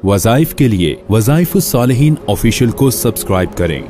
वज़ाइफ के लिए वज़ाइफुस सालिहीन ऑफिशियल को सब्सक्राइब करें।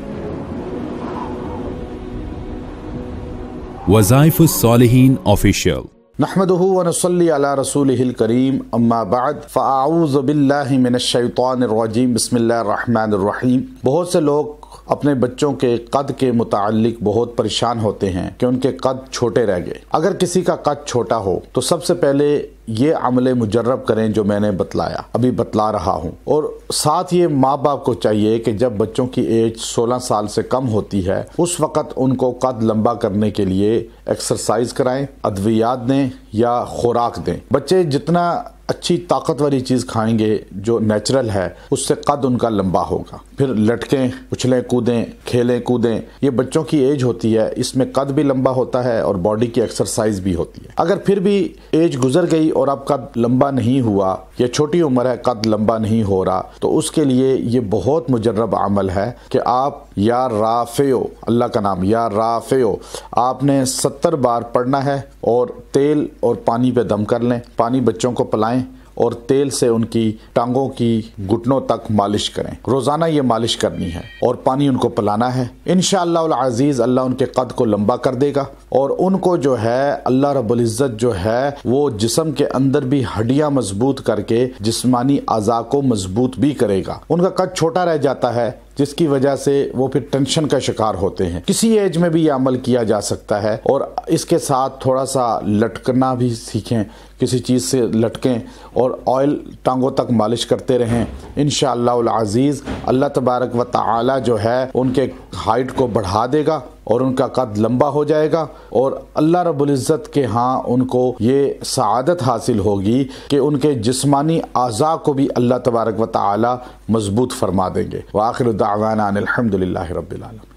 वज़ाइफुस सालिहीन ऑफिशियल। नहमदुहु व नसल्ली अला रसूलिहिल करीम, अम्मा बाद, फ़अऊज़ु बिल्लाहि मिनश शैतानिर रजीम, बिस्मिल्लाहिर रहमानिर रहीम। बहुत से लोग अपने बच्चों के कद के मुताल्लिक बहुत परेशान होते हैं कि उनके कद छोटे रह गए। अगर किसी का कद छोटा हो तो सबसे पहले ये अमले मुजर्रब करें जो मैंने अभी बतला रहा हूँ। और साथ ये माँ बाप को चाहिए कि जब बच्चों की एज 16 साल से कम होती है उस वक़्त उनको कद लंबा करने के लिए एक्सरसाइज कराएं, अद्वियात दें या खुराक दें। बच्चे जितना अच्छी ताकतवरी चीज़ खाएंगे जो नेचुरल है उससे कद उनका लंबा होगा। फिर लटकें, उछलें, कूदें, खेलें कूदें, ये बच्चों की एज होती है, इसमें कद भी लंबा होता है और बॉडी की एक्सरसाइज भी होती है। अगर फिर भी एज गुजर गई और अब कद लंबा नहीं हुआ या छोटी उम्र है कद लंबा नहीं हो रहा तो उसके लिए ये बहुत मुजर्रब अमल है कि आप या राफ़ियो, अल्लाह का नाम या राफ़ियो, आपने 70 बार पढ़ना है और तेल और पानी पे दम कर लें। पानी बच्चों को पिलाएं और तेल से उनकी टांगों की घुटनों तक मालिश करें। रोज़ाना ये मालिश करनी है और पानी उनको पिलाना है। इंशाअल्लाह अज़ीज़ अल्लाह उनके कद को लंबा कर देगा और उनको जो है अल्लाह रब्बुल इज़्ज़त जो है वो जिस्म के अंदर भी हड्डियां मजबूत करके जिस्मानी अज़ा को मजबूत भी करेगा। उनका कद छोटा रह जाता है जिसकी वजह से वो फिर टेंशन का शिकार होते हैं। किसी एज में भी ये अमल किया जा सकता है और इसके साथ थोड़ा सा लटकना भी सीखें, किसी चीज़ से लटकें और ऑयल टांगों तक मालिश करते रहें। इंशाअल्लाह अज़ीज़ अल्लाह तबारक व तआला जो है उनके हाइट को बढ़ा देगा और उनका कद लंबा हो जाएगा और अल्लाह रब्बुल इज़्ज़त के यहाँ उनको ये सआदत हासिल होगी कि उनके जिस्मानी आज़ा को भी अल्लाह तबारक व तआला मजबूत फरमा देंगे। व आखिरु दावाना अनिल हम्दुलिल्लाहि रब्बिल आलमीन।